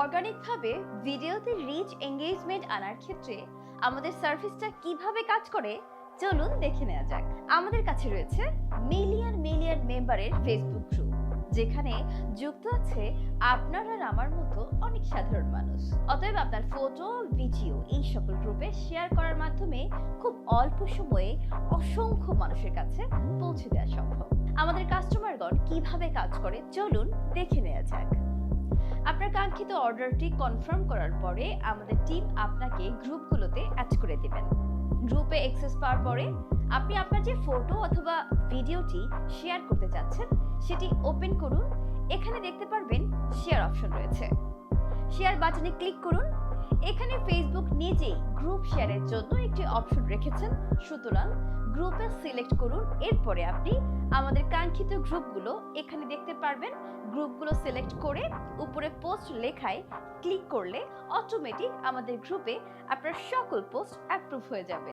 অর্গানিকভাবে ভিডিওতে reach engagement আনার ক্ষেত্রে আমাদের সার্ভিসটা কিভাবে কাজ করে চলুন দেখে নেওয়া যাক। আমাদের কাছে রয়েছে মিলিয়ন মিলিয়ন মেম্বারের ফেসবুক গ্রুপ, যেখানে যুক্ত আছে আপনার আর আমার মতো অনেক সাধারণ মানুষ। অতএব আপনার ফটো, ভিডিও এই সকল গ্রুপে শেয়ার করার মাধ্যমে খুব অল্প সময়ে অসংখ্য মানুষের কাছে পৌঁছে দেওয়া সম্ভব। আমাদের কাস্টমারগণ কিভাবে কাজ করে চলুন দেখে নেওয়া যাক। আপনার কাঙ্ক্ষিত অর্ডারটি কনফার্ম করার পরে আমাদের টিম আপনাকে গ্রুপগুলোতে অ্যাড করে দেবেন। গ্রুপে অ্যাক্সেস পাওয়ার পরে আপনি আপনার যে ফটো অথবা ভিডিওটি শেয়ার করতে চাচ্ছেন সেটি ওপেন করুন। এখানে দেখতে পারবেন শেয়ার অপশন রয়েছে। শেয়ার বাটনে ক্লিক করুন। এখানে ফেসবুক নিজেই গ্রুপ শেয়ারের জন্য একটি অপশন রেখেছেন, সুতরাং গ্রুপে সিলেক্ট করুন। এরপরে আপনি আমাদের কাঙ্ক্ষিত গ্রুপগুলো এখানে দেখতে পারবেন। গ্রুপগুলো সিলেক্ট করে উপরে পোস্ট লেখায় ক্লিক করলে অটোমেটিক আমাদের গ্রুপে আপনার সকল পোস্ট অ্যাপ্রুভ হয়ে যাবে।